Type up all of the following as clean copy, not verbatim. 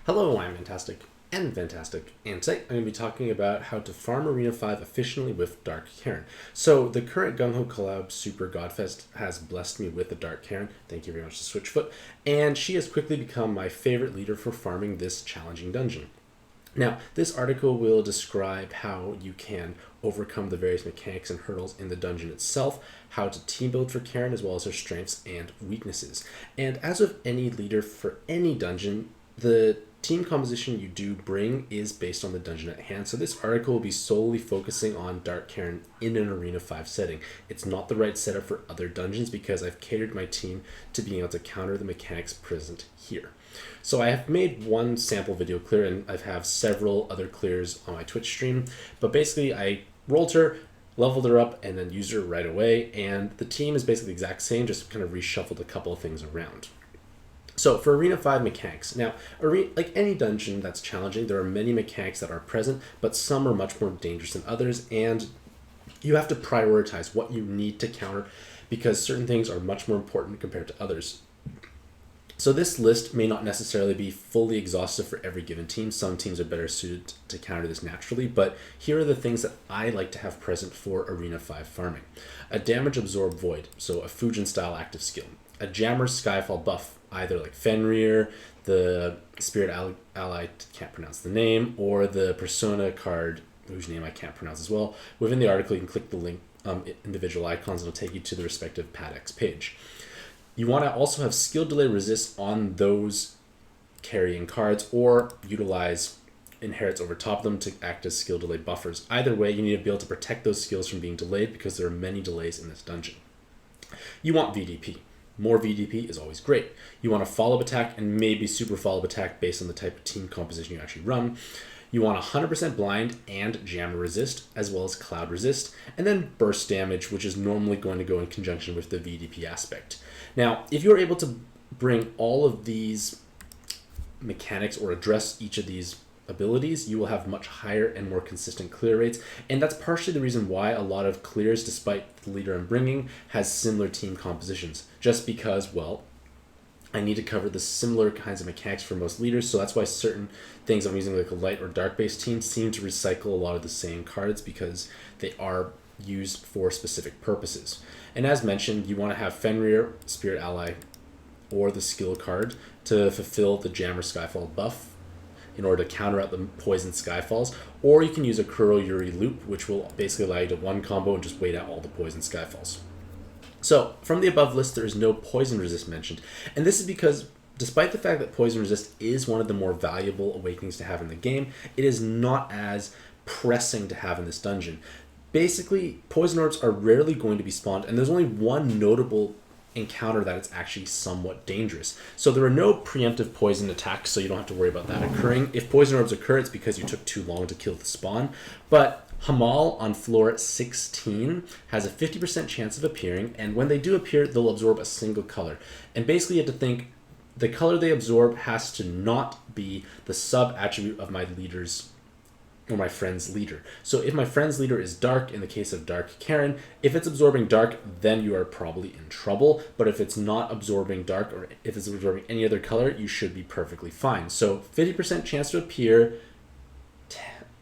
Hello, I'm Mantastic and Fantastic, and today I'm going to be talking about how to farm Arena 5 efficiently with Dark Karin. So, the current Gung Ho collab Super Godfest has blessed me with the Dark Karin, thank you very much to Switchfoot, and she has quickly become my favorite leader for farming this challenging dungeon. Now, this article will describe how you can overcome the various mechanics and hurdles in the dungeon itself, how to team build for Karin, as well as her strengths and weaknesses. And as with any leader for any dungeon, the team composition you do bring is based on the dungeon at hand. So this article will be solely focusing on Dark Karin in an Arena 5 setting. It's not the right setup for other dungeons because I've catered my team to being able to counter the mechanics present here. So I have made one sample video clear, and I have several other clears on my Twitch stream, but basically I rolled her, leveled her up, and then used her right away, and the team is basically the exact same, just kind of reshuffled a couple of things around. So for Arena 5 mechanics, now, like any dungeon that's challenging, there are many mechanics that are present, but some are much more dangerous than others, and you have to prioritize what you need to counter because certain things are much more important compared to others. So this list may not necessarily be fully exhaustive for every given team. Some teams are better suited to counter this naturally, but here are the things that I like to have present for Arena 5 farming. A damage absorb void, so a Fujin style active skill. A jammer skyfall buff, either like Fenrir, the spirit ally, can't pronounce the name, or the persona card, whose name I can't pronounce as well. Within the article, you can click the link, individual icons, and it'll take you to the respective PADX page. You want to also have skill delay resist on those carrying cards, or utilize inherits over top of them to act as skill delay buffers. Either way, you need to be able to protect those skills from being delayed because there are many delays in this dungeon. You want VDP. More VDP is always great. You want a follow-up attack and maybe super follow-up attack based on the type of team composition you actually run. You want 100% blind and jammer resist, as well as cloud resist, and then burst damage, which is normally going to go in conjunction with the VDP aspect. Now, if you're able to bring all of these mechanics or address each of these abilities, you will have much higher and more consistent clear rates, and that's partially the reason why a lot of clears, despite the leader I'm bringing, has similar team compositions, just because, well, I need to cover the similar kinds of mechanics for most leaders, so that's why certain things I'm using, like a light or dark based team, seem to recycle a lot of the same cards because they are used for specific purposes. And as mentioned, you want to have Fenrir, Spirit Ally, or the skill card to fulfill the Jammer Skyfall buff in order to counter out the poison Skyfalls, or you can use a Kuro Yuri loop, which will basically allow you to one combo and just wait out all the poison Skyfalls. So, from the above list, there is no poison resist mentioned, and this is because despite the fact that poison resist is one of the more valuable awakenings to have in the game, it is not as pressing to have in this dungeon. Basically, poison orbs are rarely going to be spawned, and there's only one notable encounter that it's actually somewhat dangerous. So there are no preemptive poison attacks, so you don't have to worry about that occurring. If poison orbs occur, it's because you took too long to kill the spawn. But Hamal on floor 16 has a 50% chance of appearing, and when they do appear, they'll absorb a single color. And basically you have to think the color they absorb has to not be the sub-attribute of my leader's or my friend's leader. So if my friend's leader is dark, in the case of Dark Karin, if it's absorbing dark, then you are probably in trouble. But if it's not absorbing dark, or if it's absorbing any other color, you should be perfectly fine. So 50% chance to appear,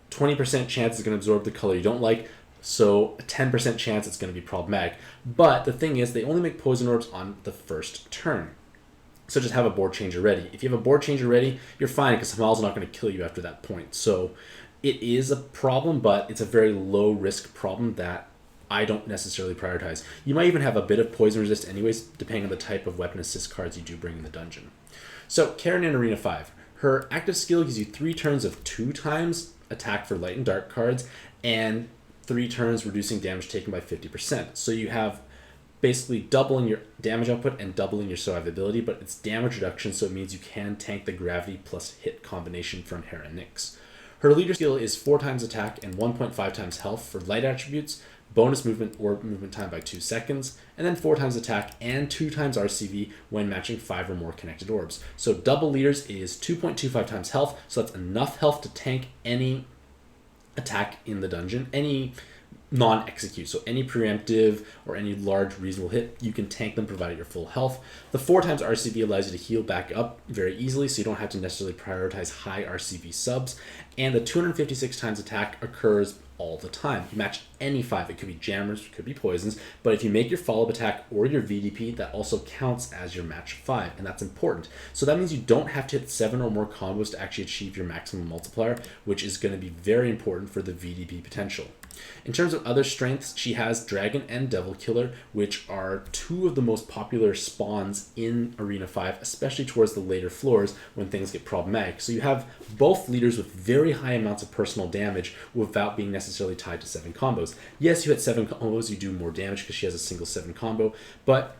20% chance it's going to absorb the color you don't like, so a 10% chance it's going to be problematic. But the thing is, they only make poison orbs on the first turn. So just have a board changer ready. If you have a board changer ready, you're fine because Hamal's not going to kill you after that point. So it is a problem, but it's a very low risk problem that I don't necessarily prioritize. You might even have a bit of poison resist anyways, depending on the type of weapon assist cards you do bring in the dungeon. So Karin in Arena 5. Her active skill gives you 3 turns of 2 times attack for light and dark cards, and 3 turns reducing damage taken by 50%. So you have basically doubling your damage output and doubling your survivability, but it's damage reduction, so it means you can tank the gravity plus hit combination from Hera Nyx. Her leader skill is 4 times attack and 1.5 times health for light attributes, bonus movement or movement time by 2 seconds, and then 4 times attack and 2 times RCV when matching 5 or more connected orbs. So double leaders is 2.25 times health, so that's enough health to tank any attack in the dungeon, any non-execute. So any preemptive or any large reasonable hit, you can tank them provided you're full health. The 4 times RCV allows you to heal back up very easily, so you don't have to necessarily prioritize high RCV subs. And the 256 times attack occurs all the time. You match any 5. It could be jammers, it could be poisons, but if you make your follow-up attack or your VDP, that also counts as your match 5, and that's important. So that means you don't have to hit 7 or more combos to actually achieve your maximum multiplier, which is going to be very important for the VDP potential. In terms of other strengths, she has Dragon and Devil Killer, which are 2 of the most popular spawns in Arena 5, especially towards the later floors when things get problematic. So you have both leaders with very high amounts of personal damage without being necessarily tied to 7 combos. Yes, you hit 7 combos, you do more damage because she has a single 7 combo, but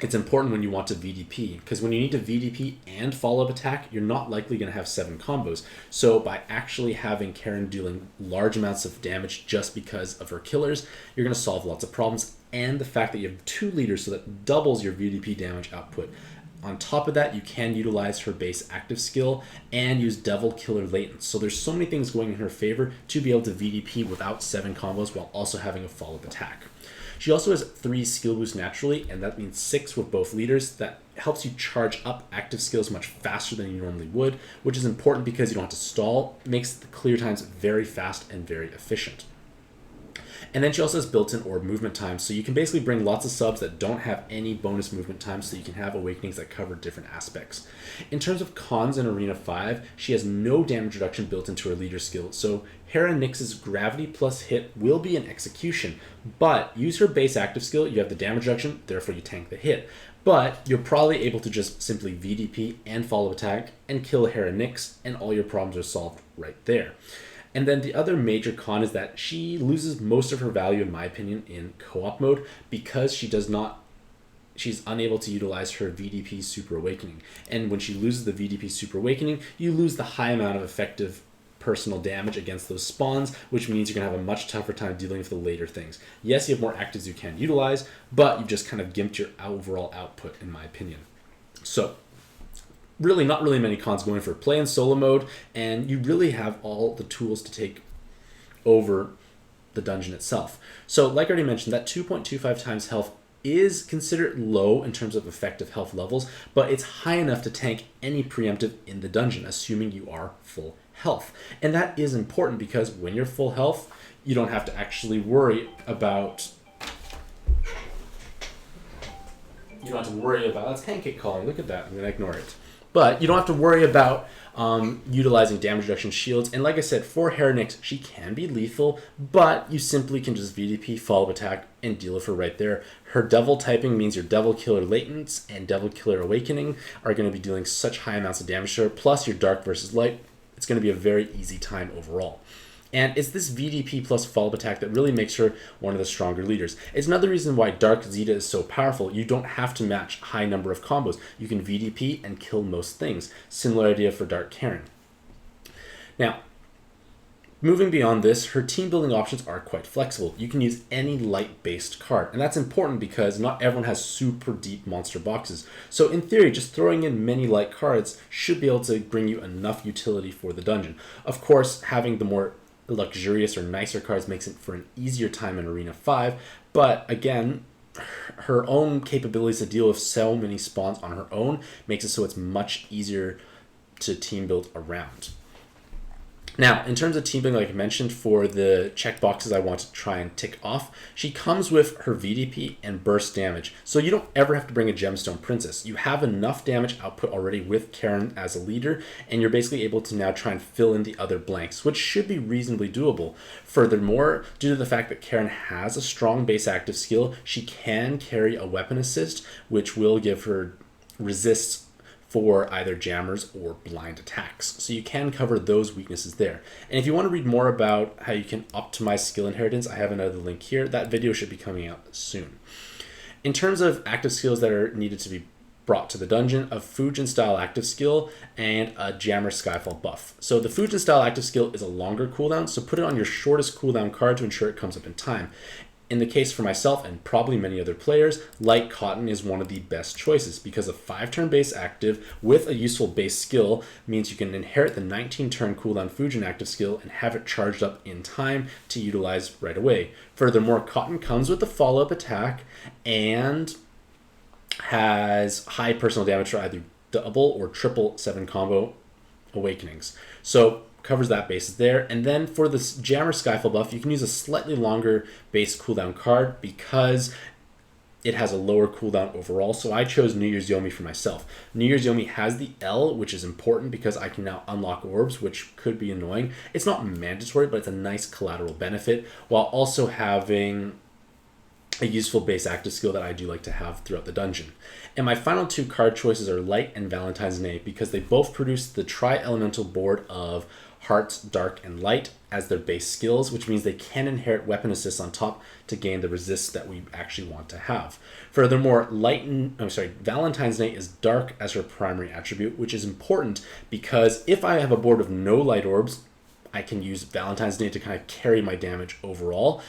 it's important when you want to VDP, because when you need to VDP and follow-up attack, you're not likely going to have 7 combos. So by actually having Karin dealing large amounts of damage just because of her killers, you're going to solve lots of problems. And the fact that you have 2 leaders, so that doubles your VDP damage output. On top of that, you can utilize her base active skill and use Devil Killer Latent. So there's so many things going in her favor to be able to VDP without 7 combos while also having a follow-up attack. She also has 3 skill boosts naturally, and that means 6 with both leaders. That helps you charge up active skills much faster than you normally would, which is important because you don't have to stall. It makes the clear times very fast and very efficient. And then she also has built-in orb movement time, so you can basically bring lots of subs that don't have any bonus movement time, so you can have awakenings that cover different aspects. In terms of cons in Arena 5, she has no damage reduction built into her leader skill, so Hera Nyx's gravity plus hit will be an execution, but use her base active skill, you have the damage reduction, therefore you tank the hit. But you're probably able to just simply VDP and follow attack and kill Hera Nyx, and all your problems are solved right there. And then the other major con is that she loses most of her value, in my opinion, in co-op mode because she's unable to utilize her VDP Super Awakening. And when she loses the VDP Super Awakening, you lose the high amount of effective personal damage against those spawns, which means you're going to have a much tougher time dealing with the later things. Yes, you have more actives you can utilize, but you've just kind of gimped your overall output, in my opinion. So really not really many cons going for play in solo mode, and you really have all the tools to take over the dungeon itself. So like I already mentioned, that 2.25 times health is considered low in terms of effective health levels, but it's high enough to tank any preemptive in the dungeon, assuming you are full health. And that is important because when you're full health, you don't have to actually worry about that's Pancake calling, look at that, I'm gonna ignore it. But you don't have to worry about utilizing damage reduction shields. And like I said, for Hera Nyx, she can be lethal, but you simply can just VDP, follow attack, and deal with her right there. Her Devil typing means your Devil Killer Latents and Devil Killer Awakening are going to be dealing such high amounts of damage to her, plus your Dark versus Light. It's going to be a very easy time overall. And it's this VDP plus follow-up attack that really makes her one of the stronger leaders. It's another reason why Dark Zeta is so powerful. You don't have to match high number of combos. You can VDP and kill most things. Similar idea for Dark Karin. Now, moving beyond this, her team building options are quite flexible. You can use any light-based card, and that's important because not everyone has super deep monster boxes. So in theory, just throwing in many light cards should be able to bring you enough utility for the dungeon. Of course, having the more luxurious or nicer cards makes it for an easier time in Arena 5, but again, her own capabilities to deal with so many spawns on her own makes it so it's much easier to team build around. Now, in terms of team building, like I mentioned, for the checkboxes I want to try and tick off, she comes with her VDP and burst damage. So you don't ever have to bring a Gemstone Princess. You have enough damage output already with Karin as a leader, and you're basically able to now try and fill in the other blanks, which should be reasonably doable. Furthermore, due to the fact that Karin has a strong base active skill, she can carry a weapon assist, which will give her resists for either jammers or blind attacks. So you can cover those weaknesses there. And if you want to read more about how you can optimize skill inheritance, I have another link here. That video should be coming out soon. In terms of active skills that are needed to be brought to the dungeon, a Fujin style active skill and a Jammer Skyfall buff. So the Fujin style active skill is a longer cooldown, so put it on your shortest cooldown card to ensure it comes up in time. in the case for myself and probably many other players, Light Cotton is one of the best choices because a 5-turn base active with a useful base skill means you can inherit the 19-turn cooldown Fujin active skill and have it charged up in time to utilize right away. Furthermore, Cotton comes with a follow-up attack and has high personal damage for either double or triple 7 combo awakenings. So covers that basis there. And then for this Jammer Skyfall buff, you can use a slightly longer base cooldown card because it has a lower cooldown overall. So I chose New Year's Yomi for myself. New Year's Yomi has the L, which is important because I can now unlock orbs, which could be annoying. It's not mandatory, but it's a nice collateral benefit, while also having a useful base active skill that I do like to have throughout the dungeon. And my final 2 card choices are Light and Valentine's Day because they both produce the tri-elemental board of Hearts, Dark, and Light as their base skills, which means they can inherit weapon assists on top to gain the resists that we actually want to have. Furthermore, Valentine's Day is Dark as her primary attribute, which is important because if I have a board of no light orbs, I can use Valentine's Day to kind of carry my damage overall.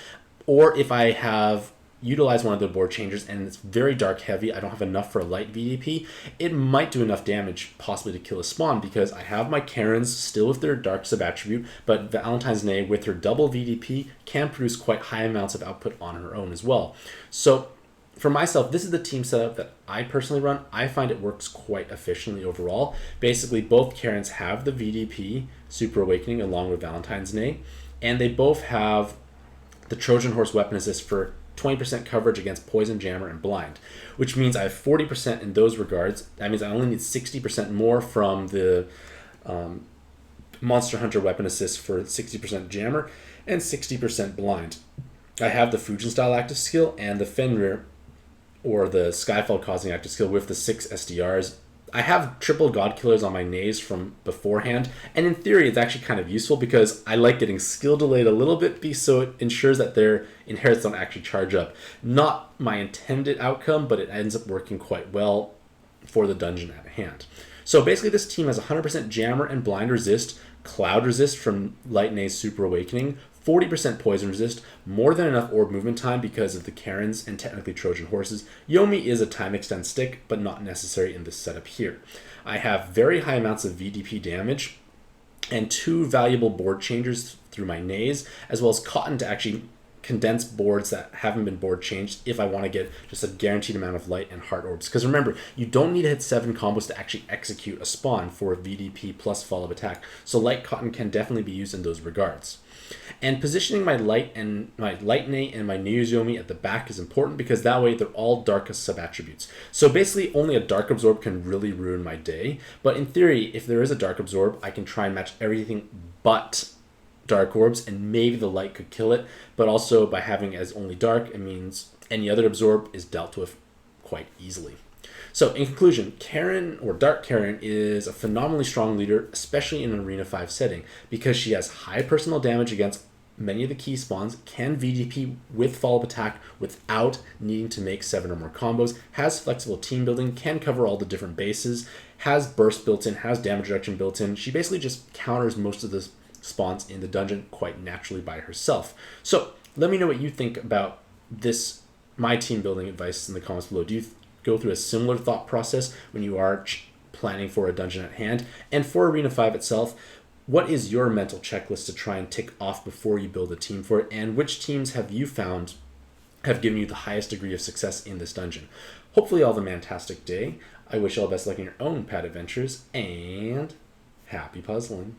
Or if I have utilize one of the board changers and it's very dark heavy, I don't have enough for a light VDP, it might do enough damage possibly to kill a spawn because I have my Karens still with their dark sub-attribute, but Valentine's Day with her double VDP can produce quite high amounts of output on her own as well. So for myself, this is the team setup that I personally run. I find it works quite efficiently overall. Basically, both Karens have the VDP, Super Awakening, along with Valentine's Day, and they both have the Trojan Horse weapon assist for 20% coverage against Poison, Jammer, and Blind, which means I have 40% in those regards. That means I only need 60% more from the Monster Hunter weapon assist for 60% Jammer and 60% Blind. I have the Fujin style active skill and the Fenrir or the Skyfall causing active skill with the 6 SDRs. I have triple God Killers on my nays from beforehand, and in theory it's actually kind of useful because I like getting skill delayed a little bit so it ensures that their inherits don't actually charge up. Not my intended outcome, but it ends up working quite well for the dungeon at hand. So basically this team has 100% Jammer and Blind resist, Cloud resist from Light Nay's Super Awakening, 40% poison resist, more than enough orb movement time because of the Karens and technically Trojan horses. Yomi is a time extend stick, but not necessary in this setup here. I have very high amounts of VDP damage and 2 valuable board changers through my nays, as well as Cotton to actually condense boards that haven't been board changed if I want to get just a guaranteed amount of light and heart orbs. Because remember, you don't need to hit 7 combos to actually execute a spawn for a VDP plus follow-up attack. So Light Cotton can definitely be used in those regards. And positioning my Light Nay and my New Year's Yomi at the back is important because that way they're all Dark sub-attributes. So basically only a Dark Absorb can really ruin my day. But in theory, if there is a Dark Absorb, I can try and match everything but Dark Orbs, and maybe the Light could kill it. But also by having as only Dark, it means any other Absorb is dealt with quite easily. So in conclusion, Karin, or Dark Karin, is a phenomenally strong leader, especially in an Arena 5 setting, because she has high personal damage against many of the key spawns, can VDP with follow-up attack without needing to make 7 or more combos, has flexible team building, can cover all the different bases, has burst built in, has damage reduction built in. She basically just counters most of the spawns in the dungeon quite naturally by herself. So let me know what you think about this, my team building advice in the comments below. Do you go through a similar thought process when you are planning for a dungeon at hand? And for Arena 5 itself, what is your mental checklist to try and tick off before you build a team for it? And which teams have you found have given you the highest degree of success in this dungeon? Hopefully all the Mantastic day. I wish you all the best luck in your own pad adventures, and happy puzzling.